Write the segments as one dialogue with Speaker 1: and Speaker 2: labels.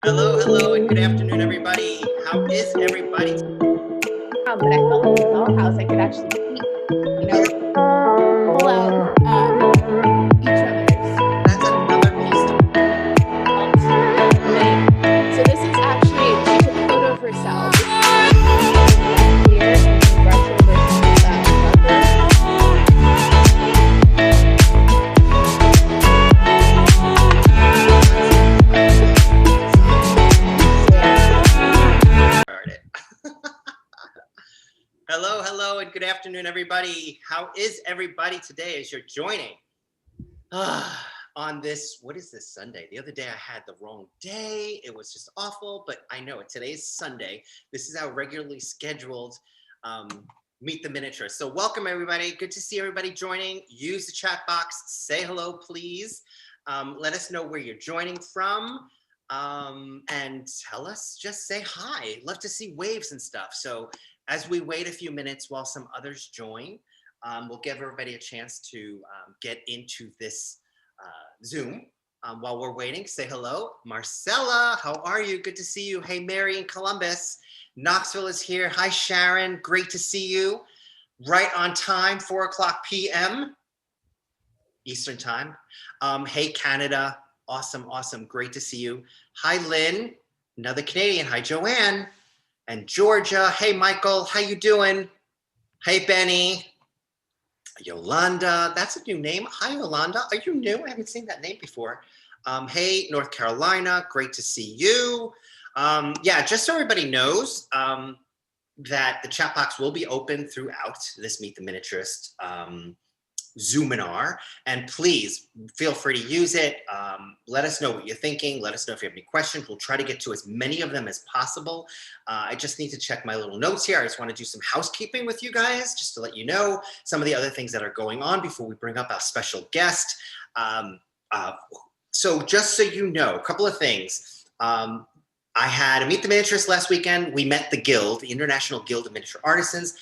Speaker 1: Hello, hello, and good afternoon, everybody. How is everybody?
Speaker 2: But I felt like the dollhouse, I could actually speak, pull out each other's.
Speaker 1: That's another piece of
Speaker 2: So this is actually, she took a photo of herself. Clear and then brush over some of that darker.
Speaker 1: Hello, hello, and good afternoon, everybody. How is everybody today as you're joining? On this, what is this, Sunday? The other day I had the wrong day. It was just awful, but I know it. Today is Sunday. This is our regularly scheduled Meet the Miniaturist. So welcome, everybody. Good to see everybody joining. Use the chat box. Say hello, please. Let us know where you're joining from. And tell us, just say hi. Love to see waves and stuff. So as we wait a few minutes while some others join, we'll give everybody a chance to get into this Zoom. While we're waiting, say hello. Marcella, how are you? Good to see you. Hey, Mary in Columbus. Knoxville is here. Hi, Sharon. Great to see you. Right on time, 4:00 p.m. Eastern time. Hey, Canada. Awesome, awesome. Great to see you. Hi, Lynn. Another Canadian. Hi, Joanne. And Georgia. Hey, Michael. How you doing? Hey, Benny. Yolanda. That's a new name. Hi, Yolanda. Are you new? I haven't seen that name before. Hey, North Carolina. Great to see you. Yeah, just so everybody knows that the chat box will be open throughout this Meet the Miniaturist Zoominar, and please feel free to use it. Let us know what you're thinking. Let us know if you have any questions. We'll try to get to as many of them as possible. I just need to check my little notes here. I just want to do some housekeeping with you guys, just to let you know some of the other things that are going on before we bring up our special guest. So just so you know, a couple of things. I had a Meet the Miniaturist last weekend. We met the Guild, the International Guild of Miniature Artisans.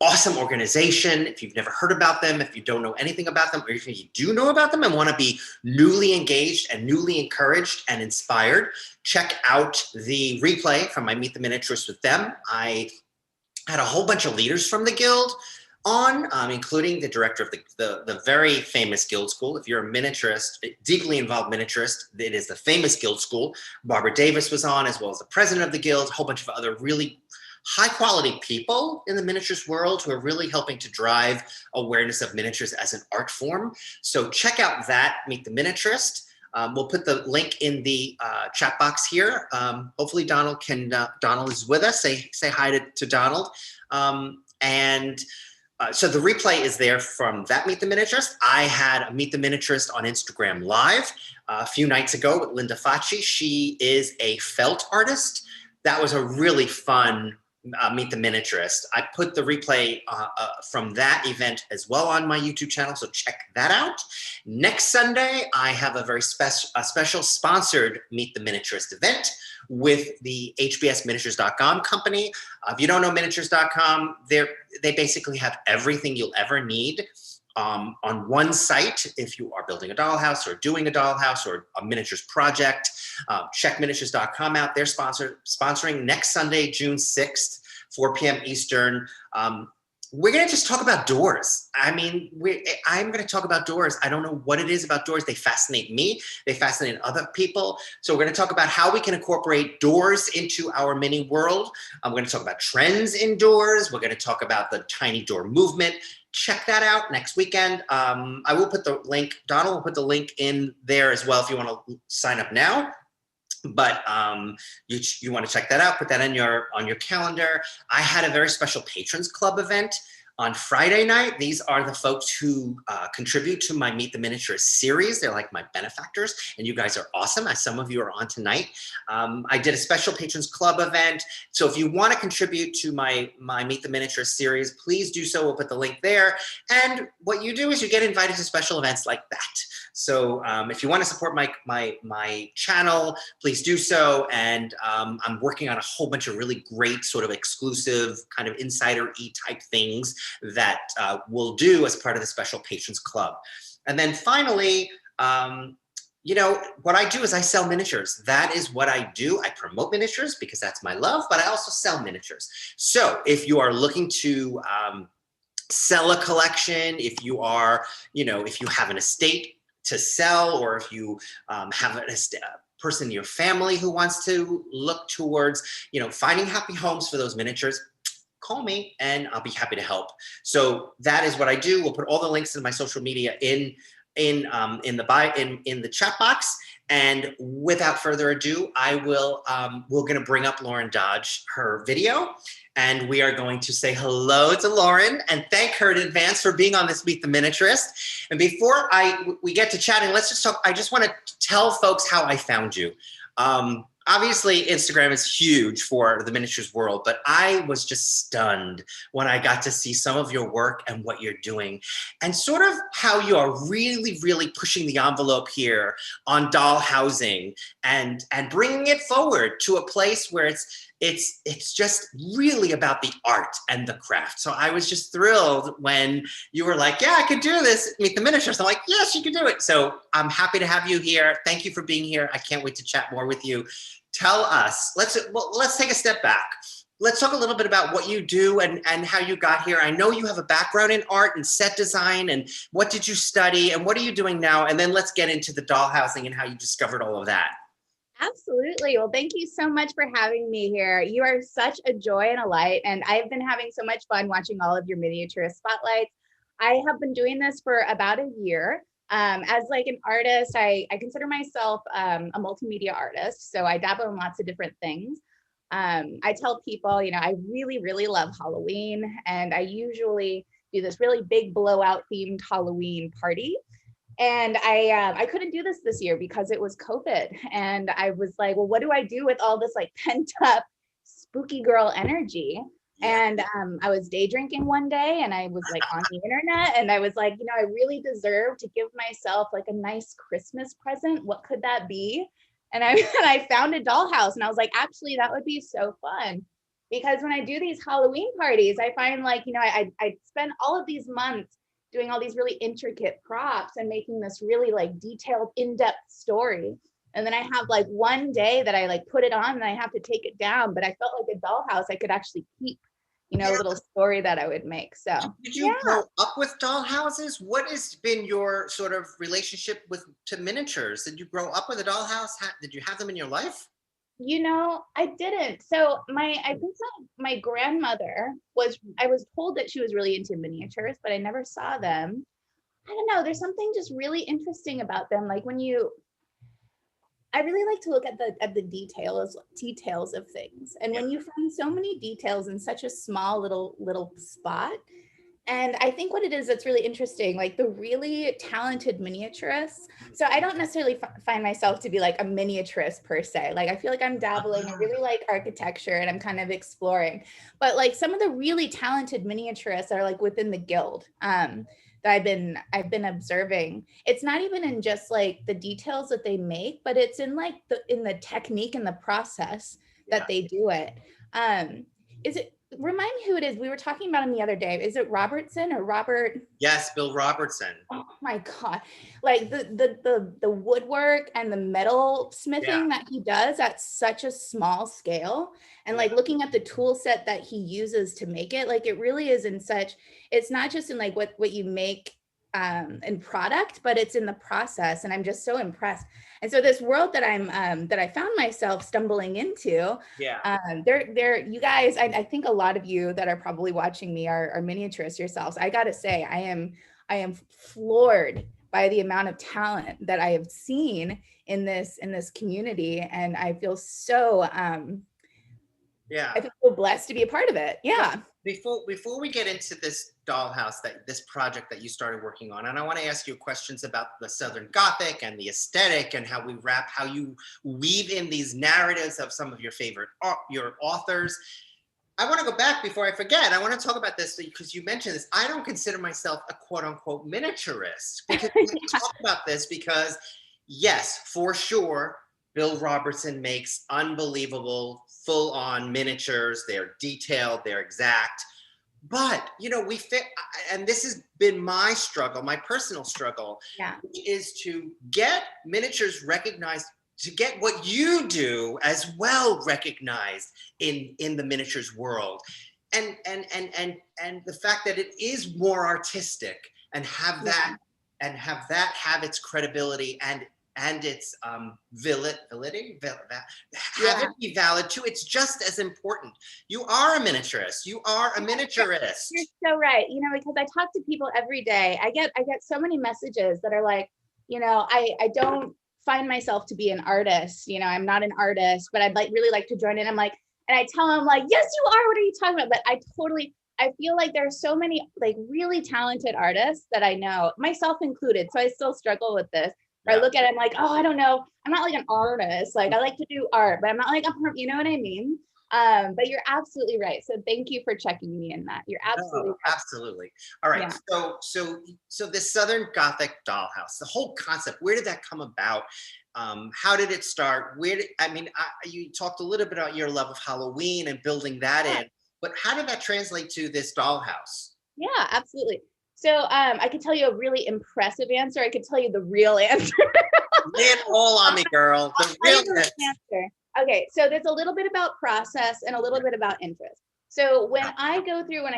Speaker 1: Awesome organization. If you've never heard about them, if you don't know anything about them, or if you do know about them and want to be newly engaged and newly encouraged and inspired, check out the replay from my Meet the Miniaturist with them. I had a whole bunch of leaders from the Guild on, including the director of the very famous Guild School. If you're a miniaturist, deeply involved miniaturist, it is the famous Guild School. Barbara Davis was on, as well as the president of the Guild, a whole bunch of other really high quality people in the miniatures world who are really helping to drive awareness of miniatures as an art form. So check out that, Meet the Miniaturist. We'll put the link in the chat box here. Hopefully Donald is with us. Say hi to Donald. So the replay is there from that Meet the Miniaturist. I had a Meet the Miniaturist on Instagram Live a few nights ago with Linda Facci. She is a felt artist. That was a really fun Meet the Miniaturist. I put the replay from that event as well on my YouTube channel, so check that out. Next Sunday, I have a very special sponsored Meet the Miniaturist event with the hbsminiatures.com company. If you don't know miniatures.com, they basically have everything you'll ever need on one site. If you are building a dollhouse or doing a dollhouse or a miniatures project, check miniatures.com out. They're sponsoring next Sunday, June 6th, 4 p.m. Eastern. We're going to just talk about doors. I mean, I'm going to talk about doors. I don't know what it is about doors. They fascinate me. They fascinate other people. So we're going to talk about how we can incorporate doors into our mini world. We're going to talk about trends in doors. We're going to talk about the tiny door movement. Check that out next weekend. I will put the link, Donald will put the link in there as well if you want to sign up now. But you want to check that out, put that on your calendar. I had a very special Patrons Club event on Friday night. These are the folks who contribute to my Meet the Miniaturist series. They're like my benefactors, and you guys are awesome, as some of you are on tonight. I did a special Patrons Club event. So if you want to contribute to my Meet the Miniaturist series, please do so. We'll put the link there. And what you do is you get invited to special events like that. So if you want to support my channel, please do so. And I'm working on a whole bunch of really great sort of exclusive kind of insider-y type things that we'll do as part of the special Patrons Club. And then finally, You know, what I do is I sell miniatures. That is what I do. I promote miniatures because that's my love, but I also sell miniatures. So if you are looking to sell a collection, if you are, you know, if you have an estate to sell, or if you have a person in your family who wants to look towards, you know, finding happy homes for those miniatures, call me and I'll be happy to help. So that is what I do. We'll put all the links in my social media in the chat box. And without further ado, we're going to bring up Lauren Dodge, her video, and we are going to say hello to Lauren and thank her in advance for being on this Meet the Miniaturist. And before we get to chatting, let's just talk. I just want to tell folks how I found you. Obviously, Instagram is huge for the miniatures world, but I was just stunned when I got to see some of your work and what you're doing, and sort of how you are really, really pushing the envelope here on doll housing and bringing it forward to a place where it's just really about the art and the craft. So I was just thrilled when you were like, yeah, I could do this, Meet the Miniaturist. I'm like, yes, you can do it. So I'm happy to have you here. Thank you for being here. I can't wait to chat more with you. Tell us, let's take a step back. Let's talk a little bit about what you do and how you got here. I know you have a background in art and set design, and what did you study and what are you doing now? And then let's get into the doll housing and how you discovered all of that.
Speaker 2: Absolutely. Well, thank you so much for having me here. You are such a joy and a light, and I've been having so much fun watching all of your miniaturist spotlights. I have been doing this for about a year. As like an artist, I consider myself a multimedia artist, so I dabble in lots of different things. I tell people, you know, I really, really love Halloween, and I usually do this really big blowout themed Halloween party. And I couldn't do this year because it was COVID. And I was like, well, what do I do with all this like pent up spooky girl energy? And I was day drinking one day and I was like on the internet and I was like, you know, I really deserve to give myself like a nice Christmas present. What could that be? And I found a dollhouse and I was like, actually, that would be so fun. Because when I do these Halloween parties, I find like, you know, I spend all of these months doing all these really intricate props and making this really like detailed, in-depth story. And then I have like one day that I like put it on and I have to take it down, but I felt like a dollhouse I could actually keep, you know, a little story that I would make. So
Speaker 1: did you grow up with doll houses? What has been your sort of relationship to miniatures? Did you grow up with a dollhouse? Did you have them in your life?
Speaker 2: You know, I didn't. So I think my grandmother I was told that she was really into miniatures, but I never saw them. I don't know, there's something just really interesting about them. Like I really like to look at the details of things. And when you find so many details in such a small little spot, and I think what it is that's really interesting, like the really talented miniaturists. So I don't necessarily find myself to be like a miniaturist per se. Like I feel like I'm dabbling. I really like architecture and I'm kind of exploring. But like some of the really talented miniaturists are like within the guild that I've been observing. It's not even in just like the details that they make, but it's in like the technique and the process that they do it. Remind me who it is. We were talking about him the other day. Is it Robertson or Robert?
Speaker 1: Yes, Bill Robertson.
Speaker 2: Oh my God. Like the woodwork and the metal smithing that he does at such a small scale. And like looking at the tool set that he uses to make it, like it really is it's not just in like what you make in product, but it's in the process. And I'm just so impressed. And so this world that I found myself stumbling into, you guys, I think a lot of you that are probably watching me are miniaturists yourselves. I gotta say, I am floored by the amount of talent that I have seen in this community, and I feel so I feel so blessed to be a part of it. Yeah.
Speaker 1: Before we get into this dollhouse, this project that you started working on, and I want to ask you questions about the Southern Gothic and the aesthetic and how you weave in these narratives of some of your favorite your authors. I want to go back before I forget. I want to talk about this because you mentioned this. I don't consider myself a quote unquote miniaturist because we talk about this because yes, for sure, Bill Robertson makes unbelievable full-on miniatures. They're detailed, they're exact. But, you know, and this has been my struggle, my personal struggle,
Speaker 2: Yeah.
Speaker 1: which is to get miniatures recognized, to get what you do as well recognized in the miniatures world. And the fact that it is more artistic and have
Speaker 2: Yeah.
Speaker 1: that have its credibility and its validity, have it
Speaker 2: Yeah.
Speaker 1: be valid too. It's just as important. You are a miniaturist. You are a miniaturist.
Speaker 2: You're so right. You know, because I talk to people every day. I get so many messages that are like, you know, I don't find myself to be an artist. You know, I'm not an artist, but I'd really like to join in. I'm like, and I tell them like, yes, you are. What are you talking about? But I feel like there are so many like really talented artists that I know, myself included. So I still struggle with this. Where I look at it, I'm like, oh, I don't know. I'm not like an artist. Like I like to do art, but I'm not like you know what I mean? But you're absolutely right. So thank you for checking me in that. You're absolutely
Speaker 1: No,
Speaker 2: right.
Speaker 1: absolutely. All right.
Speaker 2: Yeah.
Speaker 1: So this Southern Gothic dollhouse, the whole concept, where did that come about? How did it start? You talked a little bit about your love of Halloween and building that
Speaker 2: Yeah.
Speaker 1: in, but how did that translate to this dollhouse?
Speaker 2: Yeah, absolutely. So I could tell you a really impressive answer. I could tell you the real answer.
Speaker 1: Lay it all on me, girl.
Speaker 2: I'll
Speaker 1: The
Speaker 2: tell you the
Speaker 1: realness.
Speaker 2: real answer. Okay, so there's a little bit about process and a little bit about interest. So when I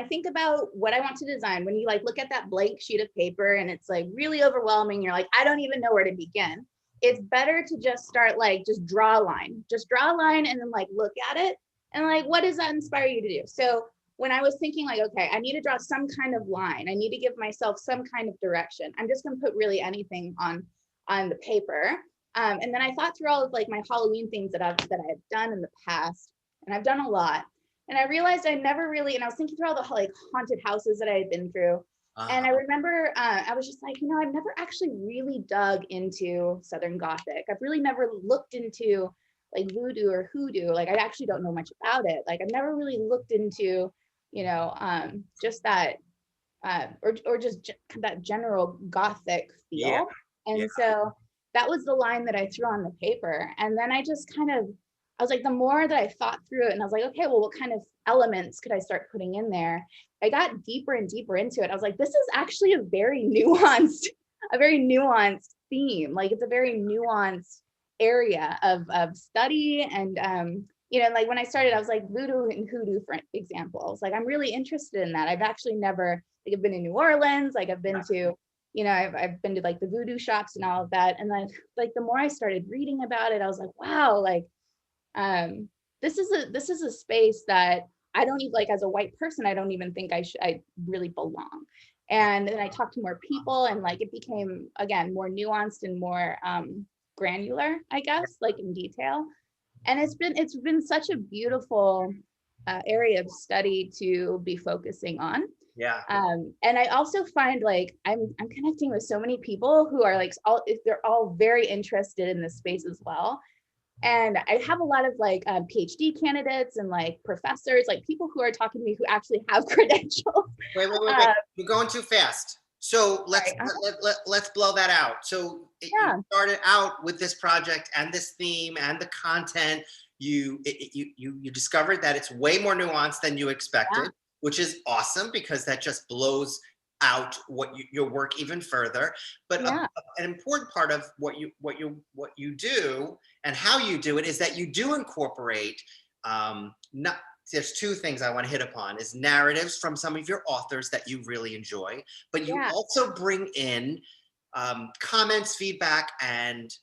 Speaker 2: think about what I want to design, when you like look at that blank sheet of paper and it's like really overwhelming, you're like, I don't even know where to begin. It's better to just start like just draw a line. Just draw a line and then like look at it and like what does that inspire you to do? So when I was thinking like, okay, I need to draw some kind of line. I need to give myself some kind of direction. I'm just gonna put really anything on the paper. And then I thought through all of like my Halloween things that I've done in the past, and I've done a lot. And I realized I never really, and I was thinking through all the like haunted houses that I had been through. And I remember I was just like, you know, I've never actually really dug into Southern Gothic. I've really never looked into like voodoo or hoodoo. Like I actually don't know much about it. Like I've never really looked into, you know, just that or just that general Gothic
Speaker 1: Yeah.
Speaker 2: feel.
Speaker 1: Yeah.
Speaker 2: And so that was the line that I threw on the paper. And then I just I was like, the more that I thought through it, and I was like, okay, well, what kind of elements could I start putting in there? I got deeper and deeper into it. I was like, this is actually a very nuanced theme. Like it's a very nuanced area of study. And you know, like when I started, I was like voodoo and hoodoo, for example. I was like, I'm really interested in that. I've actually never, like I've been in New Orleans, like I've been to, you know, I've been to like the voodoo shops and all of that. And then like the more I started reading about it, I was like, wow, like this is a space that I don't even like as a white person, I don't even think I really belong. And then I talked to more people and like it became again more nuanced and more granular, I guess, like in detail. And it's been such a beautiful area of study to be focusing on.
Speaker 1: Yeah.
Speaker 2: And I also find like I'm connecting with so many people who are like they're all very interested in this space as well. And I have a lot of like PhD candidates and like professors, like people who are talking to me who actually have credentials.
Speaker 1: Wait. You're going too fast. So let's blow that out. So
Speaker 2: Yeah.
Speaker 1: you started out with this project and this theme and the content. You discovered that it's way more nuanced than you expected,
Speaker 2: Yeah.
Speaker 1: which is awesome because that just blows out your work even further. But
Speaker 2: Yeah.
Speaker 1: an important part of what you do and how you do it is that you do incorporate not there's two things I want to hit upon is narratives from some of your authors that you really enjoy, but you
Speaker 2: Yeah.
Speaker 1: also bring in comments, feedback, and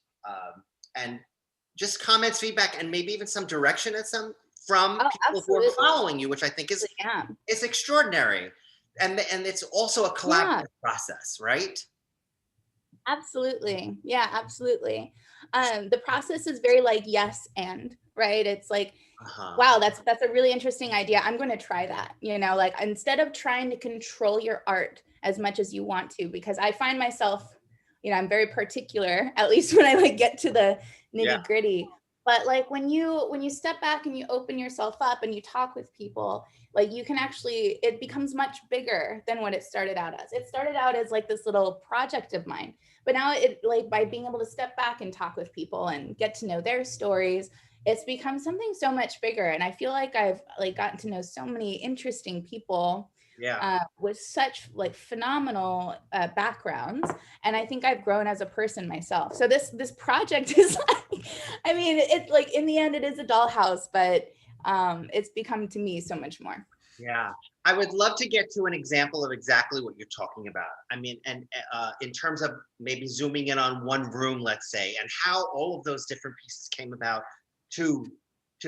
Speaker 1: just comments, feedback, and maybe even some direction at some from
Speaker 2: Oh,
Speaker 1: people who are
Speaker 2: absolutely.
Speaker 1: following you, which I think
Speaker 2: Yeah.
Speaker 1: is extraordinary. And it's also a
Speaker 2: Yeah.
Speaker 1: collaborative process, right?
Speaker 2: Absolutely. Yeah, absolutely. The process is very like yes and right. It's like,
Speaker 1: Uh-huh.
Speaker 2: wow, that's a really interesting idea. I'm going to try that. You know, like instead of trying to control your art as much as you want to, because I find myself, you know, I'm very particular, at least when I like get to the
Speaker 1: Yeah.
Speaker 2: nitty gritty. But like when you step back and you open yourself up and you talk with people, like you can actually, it becomes much bigger than what it started out as. It started out as like this little project of mine, but now it like by being able to step back and talk with people and get to know their stories, it's become something so much bigger. And I feel like I've like gotten to know so many interesting people
Speaker 1: Yeah.
Speaker 2: with such like phenomenal backgrounds, and I think I've grown as a person myself. So this project is like, I mean, it's like in the end it is a dollhouse, but it's become to me so much more.
Speaker 1: Yeah, I would love to get to an example of exactly what you're talking about. I mean, and in terms of maybe zooming in on one room, let's say, and how all of those different pieces came about to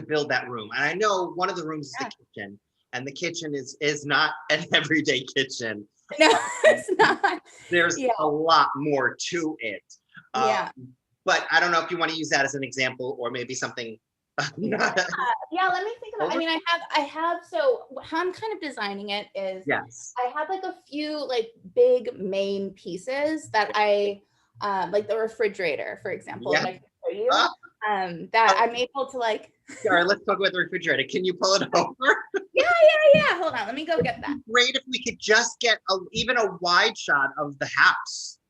Speaker 1: build that room. And I know one of the rooms is the kitchen, and the kitchen is not an everyday kitchen.
Speaker 2: No, it's not.
Speaker 1: There's a lot more to it.
Speaker 2: Yeah.
Speaker 1: But I don't know if you want to use that as an example, or maybe something.
Speaker 2: Yeah, let me think about, I mean, I have, so how I'm kind of designing it is,
Speaker 1: Yes.
Speaker 2: I have like a few like big main pieces that I, like the refrigerator, for example,
Speaker 1: Yeah.
Speaker 2: that I can show you, that I'm able to like.
Speaker 1: All right, let's talk about the refrigerator. Can you pull it over?
Speaker 2: Yeah. Hold on, let me go get that.
Speaker 1: Great if we could just get even a wide shot of the house.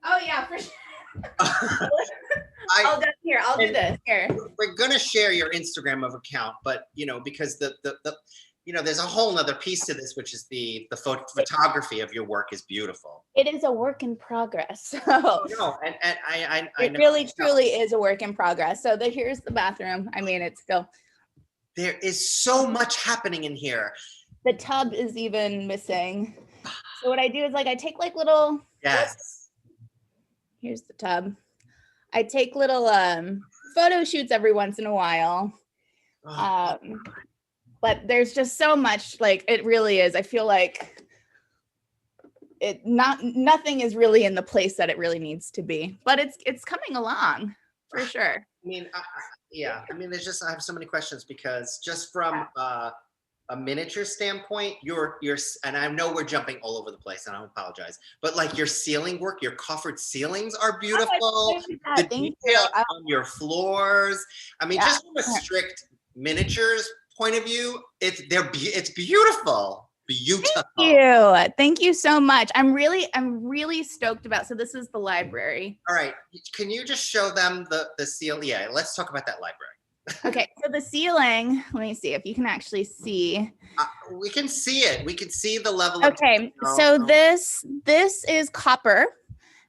Speaker 2: Oh yeah, for sure. I'll do this here.
Speaker 1: We're gonna share your Instagram account, but because the there's a whole nother piece to this, which is the photography of your work is beautiful.
Speaker 2: It is a work in progress. So
Speaker 1: no, and I
Speaker 2: it
Speaker 1: know,
Speaker 2: really truly is a work in progress. So here's the bathroom. I mean, it's still,
Speaker 1: there is so much happening in here.
Speaker 2: The tub is even missing. So what I do is like I take like little,
Speaker 1: yes.
Speaker 2: Here's the tub. I take little photo shoots every once in a while. But there's just so much, like it really is. I feel like nothing is really in the place that it really needs to be, but it's coming along for sure.
Speaker 1: I mean, I mean, I have so many questions, because just from a miniature standpoint, and I know we're jumping all over the place, and I apologize, but like your ceiling work, your coffered ceilings are beautiful. The detail on your floors. I mean, just from a strict miniatures point of view, it's beautiful. Beautiful.
Speaker 2: Thank you so much. I'm really stoked about. So this is the library.
Speaker 1: All right, can you just show them the ceiling? Yeah, let's talk about that library.
Speaker 2: Okay, so the ceiling, let me see if you can actually see.
Speaker 1: We can see it. We can see the level
Speaker 2: of so this is copper,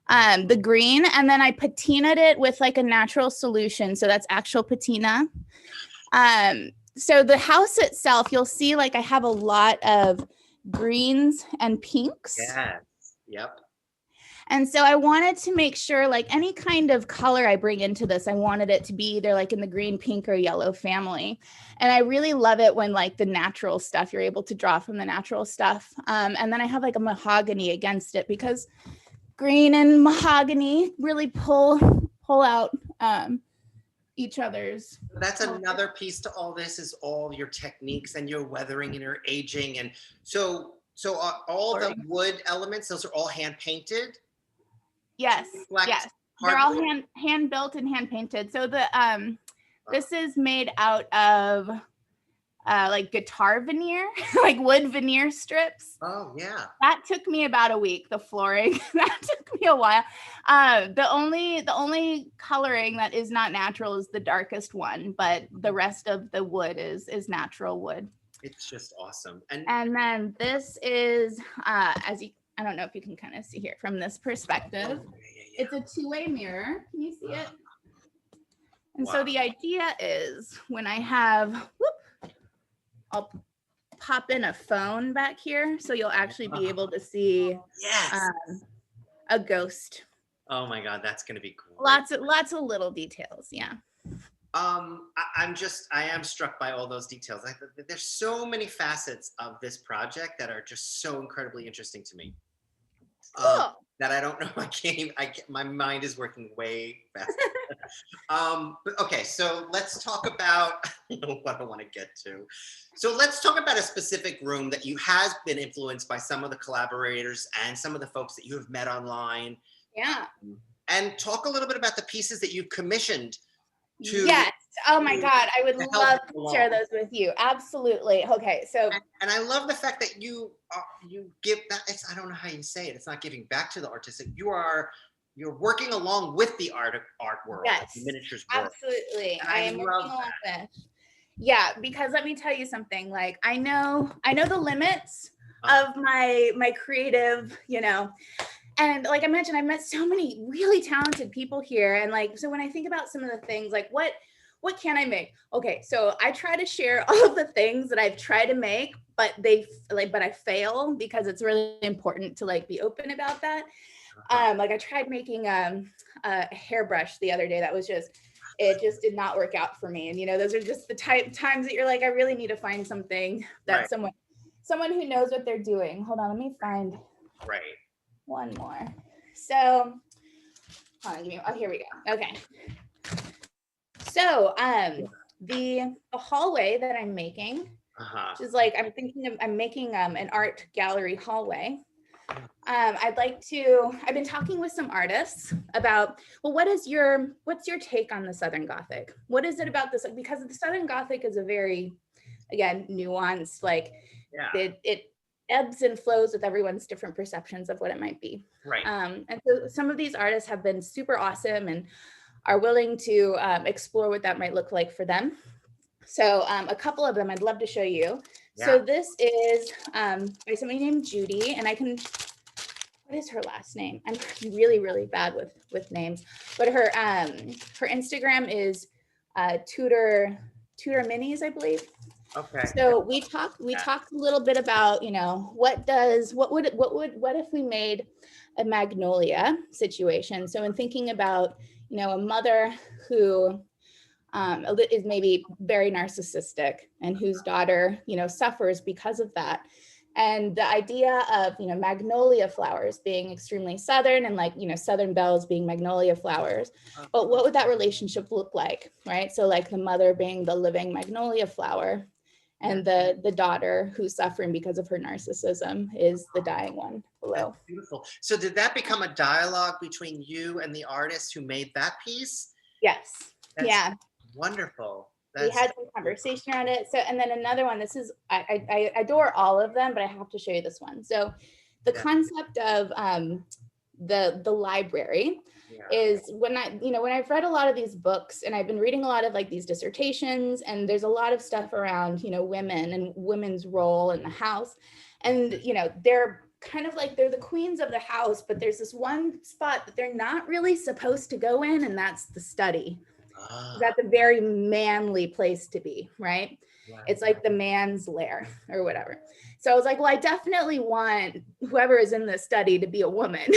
Speaker 2: the green, and then I patinaed it with like a natural solution. So that's actual patina. So the house itself, you'll see like I have a lot of greens and pinks.
Speaker 1: Yes. Yep.
Speaker 2: And so I wanted to make sure like any kind of color I bring into this, I wanted it to be either like in the green, pink, or yellow family. And I really love it when like the natural stuff, you're able to draw from the natural stuff. And then I have like a mahogany against it, because green and mahogany really pull out each other's.
Speaker 1: That's another piece to all this, is all your techniques and your weathering and your aging. And so all the wood elements, those are all hand painted?
Speaker 2: Yes. Yes. They're all hand built and hand painted. So this is made out of like guitar veneer, like wood veneer strips.
Speaker 1: Oh yeah.
Speaker 2: That took me about a week. The flooring, that took me a while. The only coloring that is not natural is the darkest one, but the rest of the wood is natural wood.
Speaker 1: It's just awesome.
Speaker 2: And then this is I don't know if you can kind of see here from this perspective. It's a two-way mirror. Can you see it? And so the idea is when I have, I'll pop in a phone back here, so you'll actually be able to see a ghost.
Speaker 1: Oh my God, that's gonna be cool.
Speaker 2: Lots of little details, yeah.
Speaker 1: I am struck by all those details. There's so many facets of this project that are just so incredibly interesting to me.
Speaker 2: Cool.
Speaker 1: That I don't know. My mind is working way faster. But okay, so let's talk about what I want to get to. So let's talk about a specific room that has been influenced by some of the collaborators and some of the folks that you have met online.
Speaker 2: Yeah.
Speaker 1: And talk a little bit about the pieces that you've commissioned.
Speaker 2: Yes. Oh my God. I would love to share those with you. Absolutely. Okay. So.
Speaker 1: And I love the fact that you give that. I don't know how you say it. It's not giving back to the artistic. You're working along with the art world.
Speaker 2: Yes.
Speaker 1: The miniatures world.
Speaker 2: Absolutely. I am working along with. Yeah, because let me tell you something. Like I know the limits of my creative, and like I mentioned, I met so many really talented people here. And like, so when I think about some of the things, like what can I make? Okay, so I try to share all of the things that I've tried to make, but I fail, because it's really important to like be open about that. Like I tried making a hairbrush the other day. It just did not work out for me. And those are just the times that you're like, I really need to find something that
Speaker 1: Right.
Speaker 2: someone who knows what they're doing. Hold on, let me find
Speaker 1: Right.
Speaker 2: one more. So, here we go. Okay. So, the hallway that I'm making, which is like, I'm making an art gallery hallway. I've been talking with some artists about, well, what's your take on the Southern Gothic? What is it about this? Because the Southern Gothic is a very, again, nuanced, like it ebbs and flows with everyone's different perceptions of what it might be.
Speaker 1: Right.
Speaker 2: And so some of these artists have been super awesome and are willing to explore what that might look like for them. So a couple of them I'd love to show you. Yeah. So this is by somebody named Judy, and what is her last name? I'm really, really bad with names, but her Instagram is Tutor Minis, I believe.
Speaker 1: Okay.
Speaker 2: So we talked a little bit about, what if we made a magnolia situation? So in thinking about, a mother who is maybe very narcissistic and whose daughter, suffers because of that. And the idea of, magnolia flowers being extremely Southern, and like, Southern bells being magnolia flowers, but what would that relationship look like, right? So like the mother being the living magnolia flower, and the daughter who's suffering because of her narcissism is the dying one below.
Speaker 1: That's beautiful. So did that become a dialogue between you and the artist who made that piece?
Speaker 2: Yes.
Speaker 1: That's wonderful.
Speaker 2: We had some conversation around it. So, and then another one, this is, I adore all of them, but I have to show you this one. So the concept of the library is when I've read a lot of these books, and I've been reading a lot of like these dissertations, and there's a lot of stuff around, women and women's role in the house. And, they're kind of like, they're the queens of the house, but there's this one spot that they're not really supposed to go in, and that's the study. That's a very manly place to be, right? It's like the man's lair or whatever. So I was like, well, I definitely want whoever is in this study to be a woman,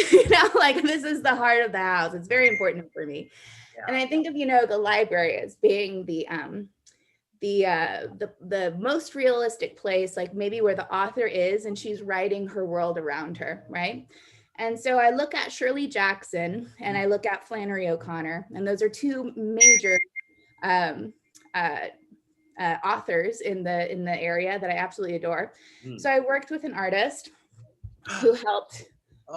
Speaker 2: like this is the heart of the house. It's very important for me. And I think of, the library as being the most realistic place, like maybe where the author is and she's writing her world around her, right? And so I look at Shirley Jackson and I look at Flannery O'Connor, and those are two major authors in the area that I absolutely adore. So I worked with an artist who helped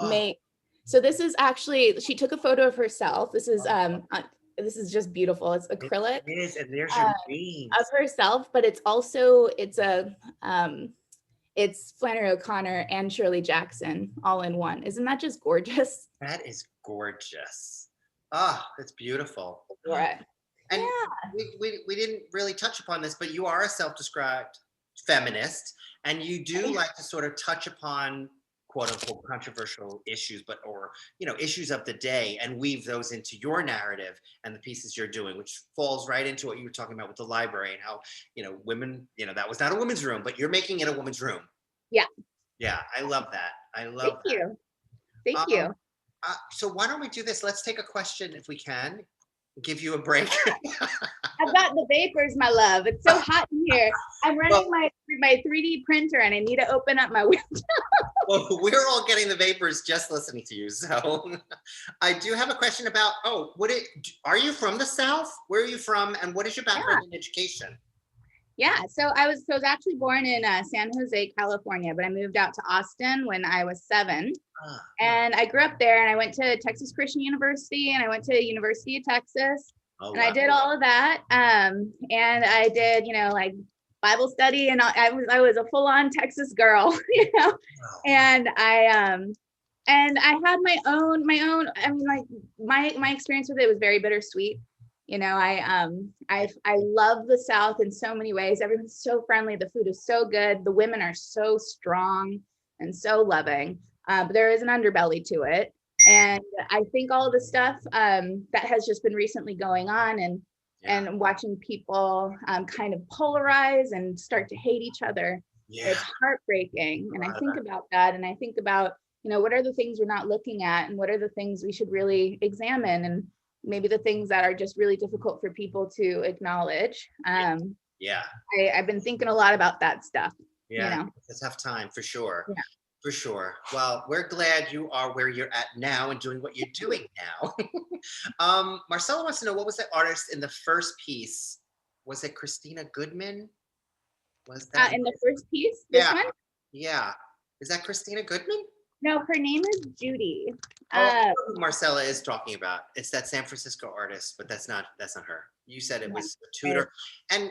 Speaker 2: make. So this is actually, she took a photo of herself. This is just beautiful. It's acrylic.
Speaker 1: It is, and there's your veins.
Speaker 2: Of herself, but it's Flannery O'Connor and Shirley Jackson all in one. Isn't that just gorgeous?
Speaker 1: That is gorgeous. That's beautiful.
Speaker 2: Right.
Speaker 1: And we didn't really touch upon this, but you are a self-described feminist, and you do like to sort of touch upon quote unquote controversial issues, or issues of the day, and weave those into your narrative and the pieces you're doing, which falls right into what you were talking about with the library and how women, that was not a woman's room, but you're making it a woman's room. Yeah, I love that. Thank you. So why don't we do this? Let's take a question if we can. Give you a break.
Speaker 2: I've got the vapors, my love. It's so hot in here. I'm running my 3D printer, and I need to open up my window.
Speaker 1: Well, we're all getting the vapors just listening to you. So I do have a question about, are you from the South? Where are you from? And what is your background in education?
Speaker 2: Yeah, so I was actually born in San Jose, California, but I moved out to Austin when I was 7. And I grew up there, and I went to Texas Christian University, and I went to University of Texas, and I did all of that. And I did, like Bible study, and I was a full-on Texas girl, and I had my own, I mean, like my experience with it was very bittersweet. I love the South in so many ways. Everyone's so friendly. The food is so good. The women are so strong. and so loving, but there is an underbelly to it. And I think all the stuff that has just been recently going on, and watching people kind of polarize and start to hate each other, it's heartbreaking. And I think about that, and I think about, what are the things we're not looking at, and what are the things we should really examine, and maybe the things that are just really difficult for people to acknowledge. I've been thinking a lot about that stuff.
Speaker 1: It's a tough time for sure.
Speaker 2: Yeah.
Speaker 1: For sure. Well, we're glad you are where you're at now and doing what you're doing now. Marcella wants to know, what was the artist in the first piece? Was it Christina Goodman? Was that
Speaker 2: in the first piece? This one?
Speaker 1: Yeah. Is that Christina Goodman?
Speaker 2: No, her name is Judy.
Speaker 1: I know who Marcella is talking about. It's that San Francisco artist, but that's not her. You said it was a Tudor, and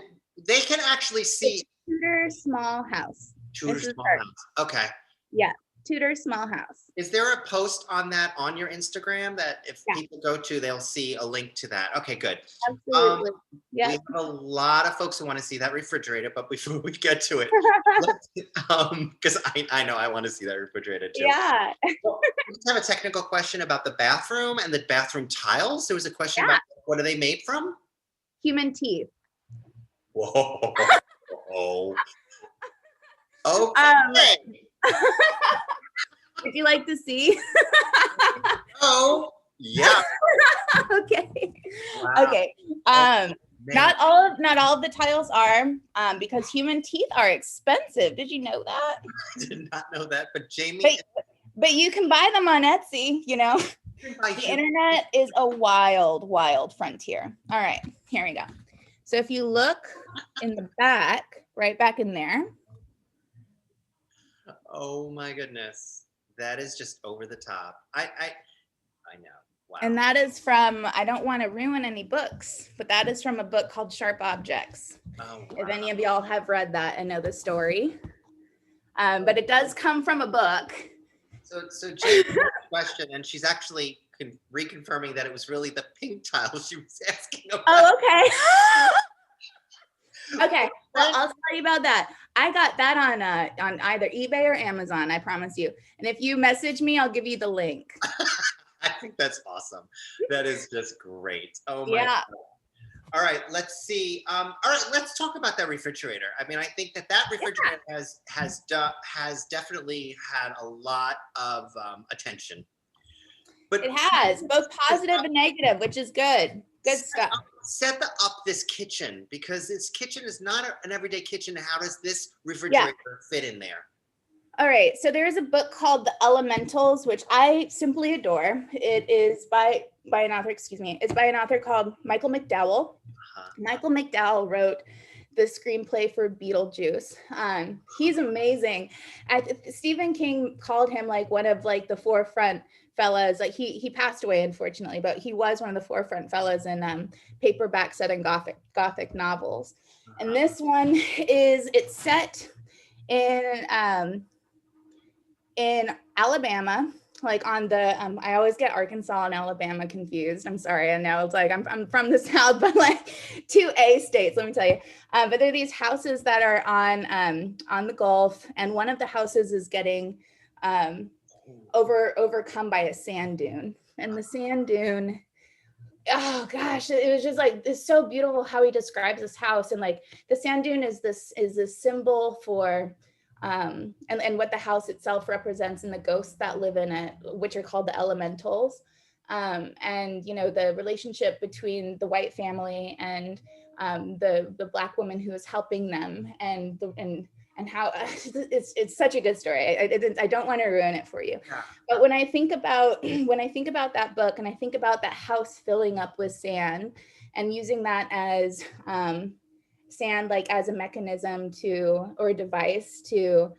Speaker 1: they can actually see
Speaker 2: it's Tudor Small House.
Speaker 1: Tudor Small House. Okay.
Speaker 2: Yeah, Tudor Small House.
Speaker 1: Is there a post on that on your Instagram that if people go to, they'll see a link to that? Okay, good.
Speaker 2: Absolutely.
Speaker 1: We have a lot of folks who want to see that refrigerator, but before we get to it, because I know I want to see that refrigerator too.
Speaker 2: Yeah.
Speaker 1: Well, we just have a technical question about the bathroom and the bathroom tiles. There was a question about what are they made from?
Speaker 2: Human teeth.
Speaker 1: Whoa. Okay.
Speaker 2: Would you like to see?
Speaker 1: Oh, yeah.
Speaker 2: Okay.
Speaker 1: Wow.
Speaker 2: Okay. Not all of the tiles are, because human teeth are expensive. Did you know that?
Speaker 1: I did not know that, but Jamie.
Speaker 2: But you can buy them on Etsy, The internet is a wild, wild frontier. All right, here we go. So if you look in the back, right back in there.
Speaker 1: Oh my goodness. That is just over the top. I know. Wow.
Speaker 2: And that is from, I don't want to ruin any books, but that is from a book called Sharp Objects.
Speaker 1: Oh, wow.
Speaker 2: If any of y'all have read that and know the story. But it does come from a book.
Speaker 1: So Jane's question, and she's actually reconfirming that it was really the pink tile she was asking about.
Speaker 2: Oh, okay. Okay, well, I'll tell you about that. I got that on either eBay or Amazon, I promise you. And if you message me, I'll give you the link.
Speaker 1: I think that's awesome. That is just great. Oh my God. All right, let's see. All right, let's talk about that refrigerator. I mean, I think that refrigerator has definitely had a lot of attention. But
Speaker 2: it has both positive and negative, which is good. Good stuff.
Speaker 1: Set up this kitchen, because this kitchen is not an everyday kitchen. How does this refrigerator fit in there?
Speaker 2: All right, so there's a book called The Elementals, which I simply adore. It is by an author, it's by an author called Michael McDowell. Michael McDowell wrote the screenplay for Beetlejuice. He's amazing. Stephen King called him like one of like the forefront fellas. Like he passed away, unfortunately, but he was one of the forefront fellas in paperback Southern Gothic novels. And this one it's set in Alabama, like on the I always get Arkansas and Alabama confused. I'm sorry. I know it's like I'm from the South, but like 2A states, let me tell you. But there are these houses that are on the Gulf, and one of the houses is getting overcome by a sand dune. And the sand dune, oh gosh, it was just like, it's so beautiful how he describes this house. And like the sand dune is this symbol for and what the house itself represents, and the ghosts that live in it, which are called the elementals. And the relationship between the white family and the Black woman who is helping them, and how it's such a good story. I don't want to ruin it for you. But when I think about that book, and I think about that house filling up with sand and using that as sand like as a mechanism or a device to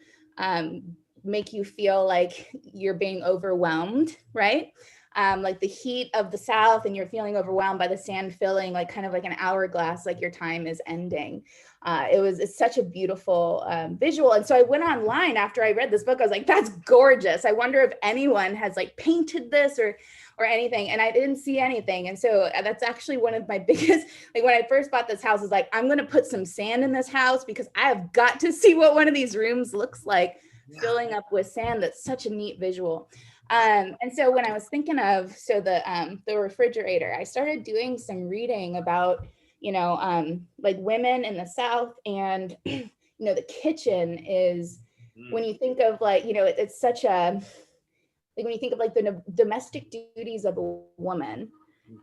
Speaker 2: make you feel like you're being overwhelmed, right? Like the heat of the South, and you're feeling overwhelmed by the sand filling, like kind of like an hourglass, like your time is ending. It's such a beautiful visual. And so I went online after I read this book. I was like, that's gorgeous. I wonder if anyone has like painted this or anything. And I didn't see anything. And so that's actually one of my biggest, like when I first bought this house, I was like, I'm going to put some sand in this house because I have got to see what one of these rooms looks like filling up with sand. That's such a neat visual. And so when I was thinking of, the refrigerator, I started doing some reading about, like women in the South, and, the kitchen is, when you think of like, it's such a, like when you think of like the domestic duties of a woman,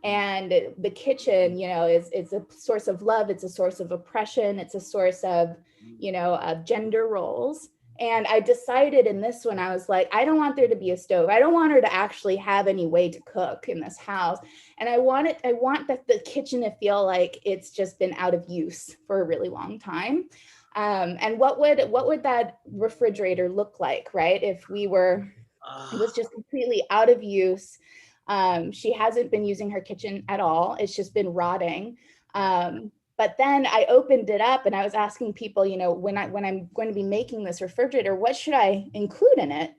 Speaker 2: and the kitchen, is a source of love, it's a source of oppression, it's a source of, of gender roles. And I decided in this one, I was like, I don't want there to be a stove. I don't want her to actually have any way to cook in this house. And I want the kitchen to feel like it's just been out of use for a really long time. And what would that refrigerator look like, right? If it was just completely out of use. She hasn't been using her kitchen at all. It's just been rotting. But then I opened it up and I was asking people, when I'm going to be making this refrigerator, what should I include in it?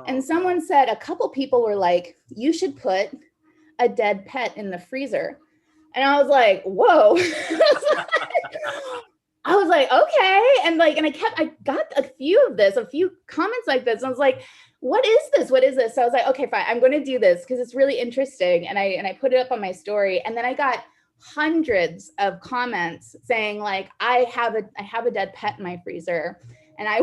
Speaker 2: And someone said, a couple people were like, you should put a dead pet in the freezer. And I was like, whoa. I was like, okay. And I got a few comments like this. And I was like, what is this? What is this? So I was like, okay, fine. I'm going to do this because it's really interesting. And I put it up on my story. And then I got hundreds of comments saying like, I have a dead pet in my freezer. And I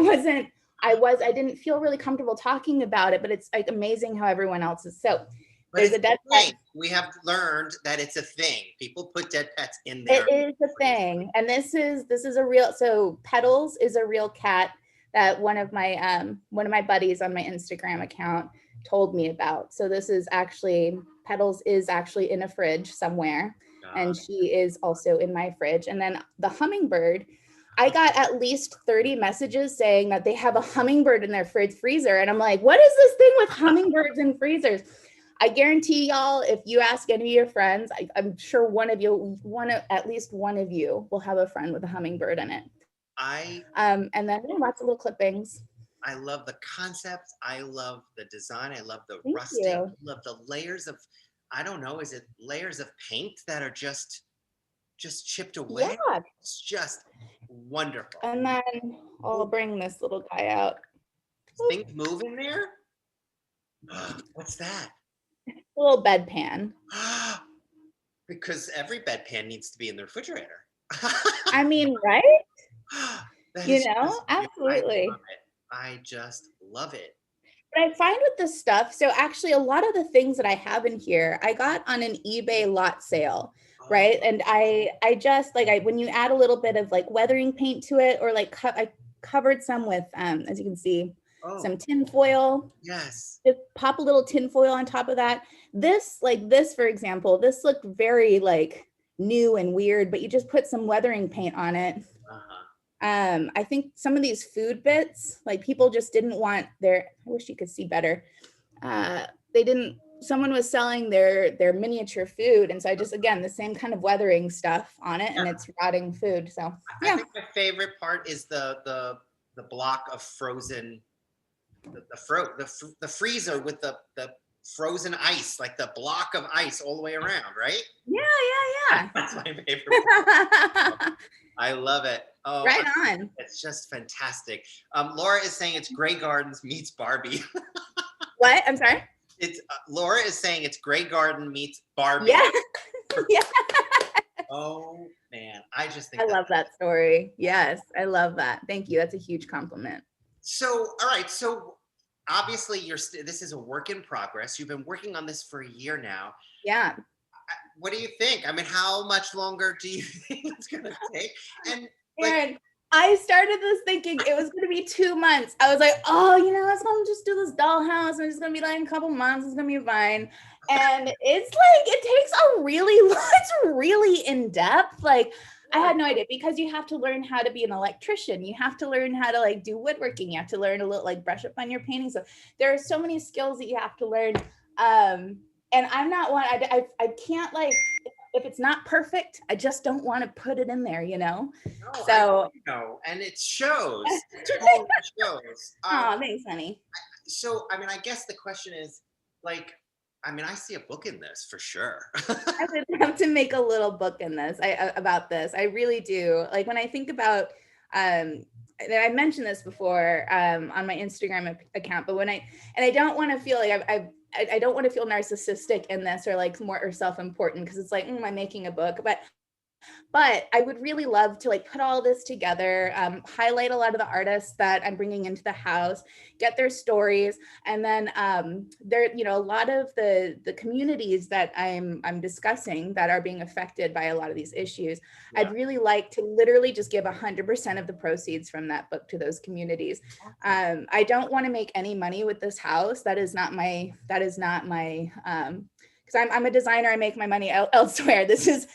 Speaker 2: didn't feel really comfortable talking about it, but it's like amazing how everyone else is. So there's a dead pet.
Speaker 1: We have learned that it's a thing. People put dead pets in there.
Speaker 2: It is a thing. And this is a real, so Petals is a real cat that one of my buddies on my Instagram account told me about. So this is actually, Petals is actually in a fridge somewhere. And she is also in my fridge. And then the hummingbird, I got at least 30 messages saying that they have a hummingbird in their freezer. And I'm like, what is this thing with hummingbirds in freezers? I guarantee y'all, if you ask any of your friends, I'm sure at least one of you will have a friend with a hummingbird in it. And then lots of little clippings.
Speaker 1: I love the concept. I love the design. I love the rusting. I love the layers of, I don't know, is it layers of paint that are just chipped away?
Speaker 2: Yeah.
Speaker 1: It's just wonderful.
Speaker 2: And then I'll bring this little guy out.
Speaker 1: Things move in there? What's that?
Speaker 2: A little bedpan.
Speaker 1: Because every bedpan needs to be in the refrigerator.
Speaker 2: I mean, right? Absolutely.
Speaker 1: I just love it.
Speaker 2: But I find with this stuff, so actually a lot of the things that I have in here, I got on an eBay lot sale, right? And I just when you add a little bit of like weathering paint to it, or like I covered some with, as you can see, some tin foil.
Speaker 1: Yes.
Speaker 2: Just pop a little tin foil on top of that. This, for example, this looked very like new and weird, but you just put some weathering paint on it. I think some of these food bits, like people just didn't want I wish you could see better. Someone was selling their miniature food. And so I just, again, the same kind of weathering stuff on it, and it's rotting food. So yeah.
Speaker 1: I think my favorite part is the block of frozen, the freezer with the frozen ice, like the block of ice all the way around, right?
Speaker 2: Yeah.
Speaker 1: That's my favorite part. I love it. Oh,
Speaker 2: right on.
Speaker 1: It's just fantastic. Laura is saying it's Grey Gardens meets Barbie.
Speaker 2: What? I'm sorry?
Speaker 1: It's Laura is saying it's Grey Garden meets Barbie.
Speaker 2: Yeah. Yeah.
Speaker 1: Oh man, I just think
Speaker 2: I love that story. Yes, I love that. Thank you. That's a huge compliment.
Speaker 1: So, all right. So obviously this is a work in progress. You've been working on this for a year now.
Speaker 2: Yeah.
Speaker 1: What do you think? I mean, how much longer do you think it's going to take? And
Speaker 2: Aaron, I started this thinking it was going to be 2 months. I was like, I was going to just do this dollhouse. I'm just going to be like a couple months. It's going to be fine. And it's like, it takes it's really in depth. Like, I had no idea, because you have to learn how to be an electrician. You have to learn how to like do woodworking. You have to learn a little, like brush up on your painting. So there are so many skills that you have to learn. And I'm not one, I can't, like, if it's not perfect, I just don't want to put it in there, No,
Speaker 1: so and it shows. It totally shows.
Speaker 2: Oh, thanks, honey.
Speaker 1: So, I mean, I guess the question is, like, I mean, I see a book in this for sure.
Speaker 2: I would love to make a little book in this about this. I really do. Like when I think about, I mentioned this before on my Instagram account, but I don't want to feel like I don't want to feel narcissistic in this or like more or self-important, because it's like, I'm making a book, but I would really love to like put all this together, highlight a lot of the artists that I'm bringing into the house, get their stories, and then there, a lot of the communities that I'm discussing that are being affected by a lot of these issues. Yeah. I'd really like to literally just give 100% of the proceeds from that book to those communities. I don't want to make any money with this house. That is not my because I'm a designer, I make my money elsewhere. This is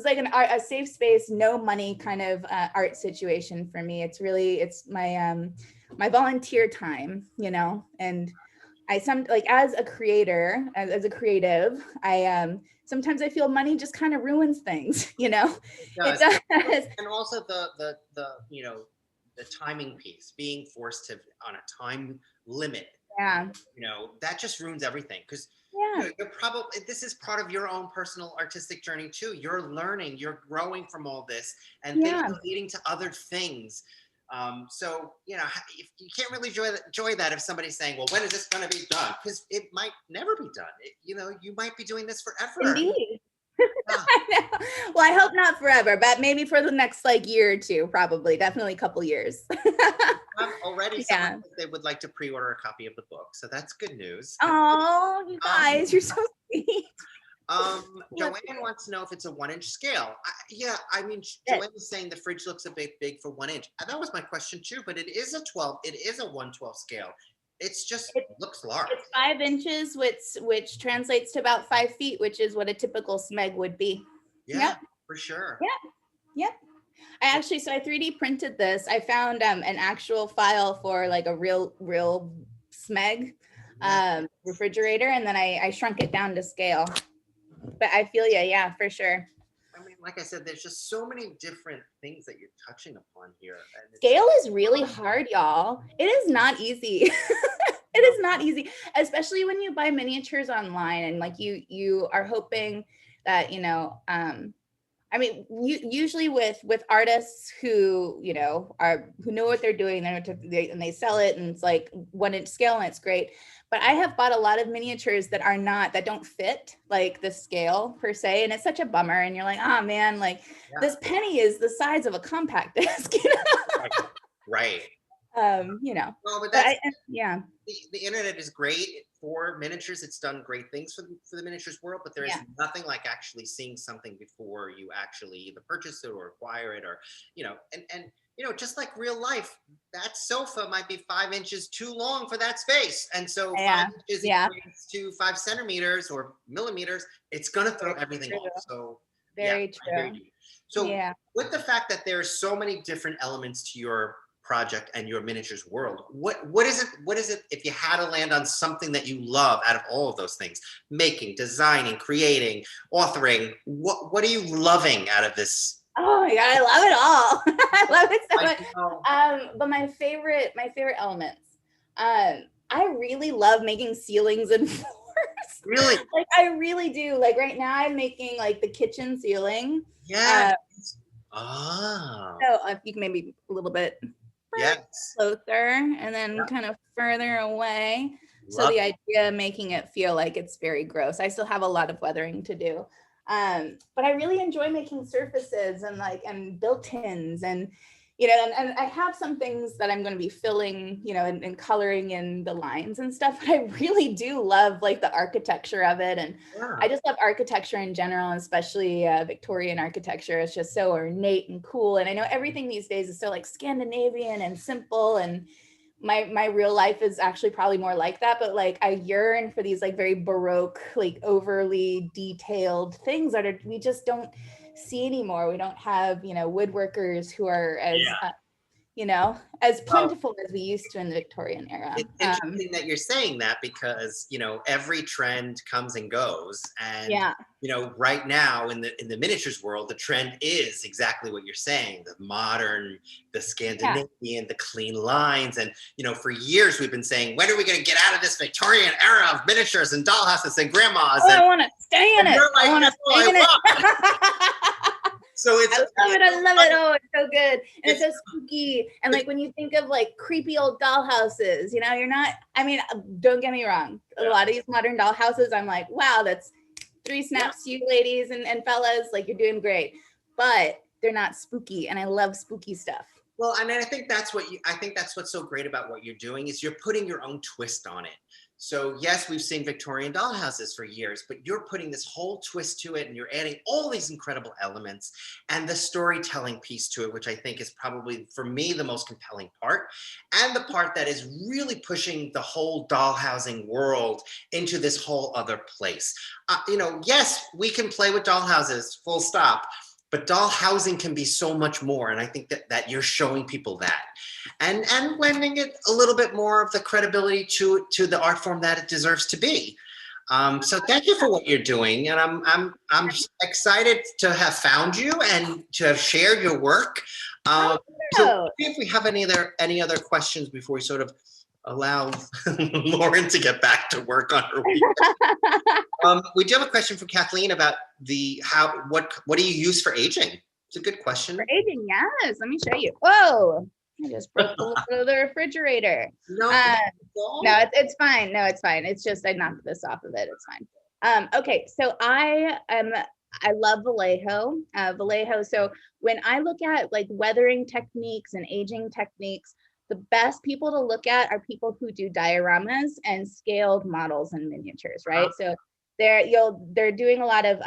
Speaker 2: like a safe space, no money kind of art situation for me. It's my my volunteer time, and as a creator, as a creative, sometimes I feel money just kind of ruins things, It does.
Speaker 1: And also the timing piece, being forced to on a time limit.
Speaker 2: Yeah.
Speaker 1: That just ruins everything, because you're probably, this is part of your own personal artistic journey too. You're learning, you're growing from all this, and things are leading to other things. So if you can't really enjoy that if somebody's saying, well, when is this going to be done? Because it might never be done. You might be doing this forever.
Speaker 2: Indeed. I know. Well, I hope not forever, but maybe for the next year or two, probably, definitely a couple years.
Speaker 1: Already someone said they would like to pre-order a copy of the book, so that's good news.
Speaker 2: Oh, you guys, you're so sweet.
Speaker 1: Joanne wants to know if it's a 1-inch scale. Joanne is saying the fridge looks a bit big for 1 inch. That was my question too, but it is a 1/12 scale. It looks large.
Speaker 2: It's 5 inches, which translates to about 5 feet, which is what a typical smeg would be.
Speaker 1: Yeah, for sure.
Speaker 2: Yep. I 3D printed this. I found an actual file for like a real smeg refrigerator, and then I shrunk it down to scale. But I feel yeah, for sure.
Speaker 1: Like I said, there's just so many different things that you're touching upon here.
Speaker 2: Scale is really hard, y'all. It is not easy. It is not easy, especially when you buy miniatures online and you are hoping that, usually with artists who, who know what they're doing, and they sell it, and it's like 1-inch scale, and it's great. But I have bought a lot of miniatures that don't fit like the scale per se, and it's such a bummer. And you're like, oh man, this penny is the size of a compact disc.
Speaker 1: Right.
Speaker 2: Well, but
Speaker 1: the internet is great for miniatures. It's done great things for the miniatures world, but there is nothing like actually seeing something before you actually either purchase it or acquire it, or just like real life, that sofa might be 5 inches too long for that space, and so 5 inches equates to 5 centimeters or millimeters. It's gonna throw everything off. So
Speaker 2: very true.
Speaker 1: So with the fact that there are so many different elements to your project and your miniatures world, what is it if you had to land on something that you love out of all of those things? Making, designing, creating, authoring, what are you loving out of this?
Speaker 2: Oh my god, I love it all. I love it so much. But my favorite elements, I really love making ceilings and floors.
Speaker 1: Really?
Speaker 2: I really do. Right now I'm making the kitchen ceiling.
Speaker 1: So
Speaker 2: you can maybe a little bit closer, and then kind of further away. So the idea of making it feel like it's very gross. I still have a lot of weathering to do. But I really enjoy making surfaces and built-ins, and and I have some things that I'm going to be filling, and coloring in the lines and stuff. But I really do love the architecture of it, and I just love architecture in general, especially Victorian architecture. It's just so ornate and cool, and I know everything these days is so Scandinavian and simple, and my real life is actually probably more like that, but I yearn for these very Baroque, overly detailed things that we just don't see anymore. We don't have, woodworkers who are as, as plentiful as we used to in the Victorian era.
Speaker 1: It's interesting that you're saying that, because, every trend comes and goes. And, right now in the miniatures world, the trend is exactly what you're saying: the modern, the Scandinavian, the clean lines. And, for years we've been saying, when are we going to get out of this Victorian era of miniatures and dollhouses and grandmas?
Speaker 2: I want to stay in it. I want to stay in it.
Speaker 1: So it's
Speaker 2: I love it. I love it. Oh, it's so good. And it's so spooky. And like when you think of like creepy old dollhouses, you know, you're not, I mean, don't get me wrong. A lot of these modern dollhouses, I'm like, wow, that's 3 snaps to you ladies and fellas. Like you're doing great. But they're not spooky. And I love spooky stuff.
Speaker 1: Well, and I think that's what's so great about what you're doing is you're putting your own twist on it. So yes, we've seen Victorian dollhouses for years, but you're putting this whole twist to it and you're adding all these incredible elements and the storytelling piece to it, which I think is probably for me the most compelling part, and the part that is really pushing the whole dollhousing world into this whole other place. Yes, we can play with dollhouses, full stop. But dollhousing can be so much more. And I think that you're showing people that and lending it a little bit more of the credibility to the art form that it deserves to be. So thank you for what you're doing. And I'm excited to have found you and to have shared your work. So if we have any other questions before we sort of allow Lauren to get back to work on her weekend. We do have a question from Kathleen about what do you use for aging? It's a good question.
Speaker 2: For aging, yes. Let me show you. Whoa, I just broke the refrigerator.
Speaker 1: No,
Speaker 2: it's fine. No, it's fine. It's just I knocked this off of it. It's fine. Okay, so I love Vallejo. So when I look at like weathering techniques and aging techniques, the best people to look at are people who do dioramas and scaled models and miniatures, right? So they're doing a lot of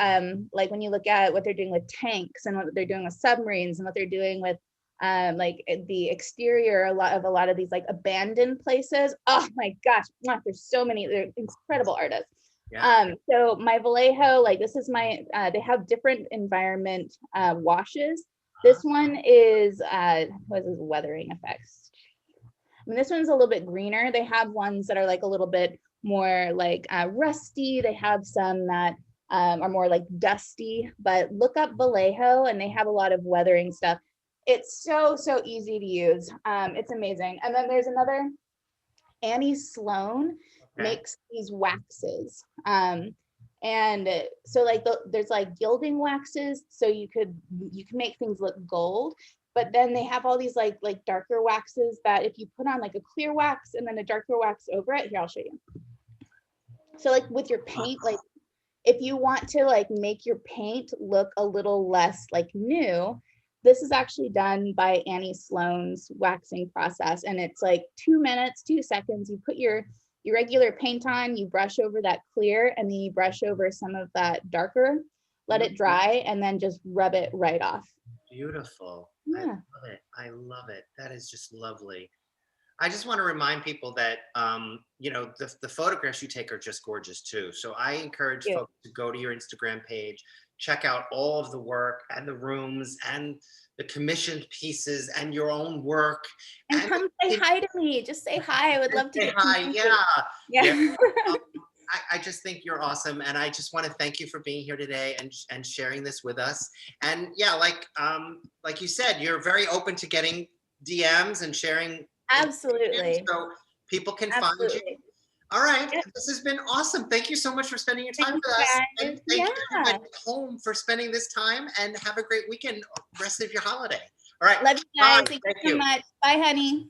Speaker 2: like when you look at what they're doing with tanks and what they're doing with submarines and what they're doing with like the exterior, a lot of these like abandoned places. Oh my gosh, there's so many. They're incredible artists. Yeah. So my Vallejo, like this is my they have different environment washes. This one is what is this, weathering effects. I mean, this one's a little bit greener. They have ones that are like a little bit more like rusty. They have some that are more like dusty, but look up Vallejo and they have a lot of weathering stuff. It's so easy to use. It's amazing. And then there's another, Annie Sloan makes these waxes. And so like there's like gilding waxes. So you can make things look gold. But then they have all these like darker waxes that if you put on like a clear wax and then a darker wax over it, here, I'll show you. So like with your paint, like if you want to like make your paint look a little less like new, this is actually done by Annie Sloan's waxing process. And it's like 2 minutes, 2 seconds. You put your regular paint on, you brush over that clear, and then you brush over some of that darker, let it dry, and then just rub it right off.
Speaker 1: Beautiful.
Speaker 2: Yeah.
Speaker 1: I love it. That is just lovely. I just want to remind people that, the photographs you take are just gorgeous too. So I encourage folks to go to your Instagram page, check out all of the work and the rooms and the commissioned pieces and your own work.
Speaker 2: And come say hi to me. Just say hi. I would love to
Speaker 1: say hi. Yeah. I just think you're awesome. And I just want to thank you for being here today and sharing this with us. And yeah, like you said, you're very open to getting DMs and sharing.
Speaker 2: Absolutely.
Speaker 1: So people can find you. All right. Yeah. This has been awesome. Thank you so much for spending your time with us. And thank you everybody at home for spending this time, and have a great weekend, rest of your holiday. All right.
Speaker 2: Love you guys. Thank you so much. Bye, honey.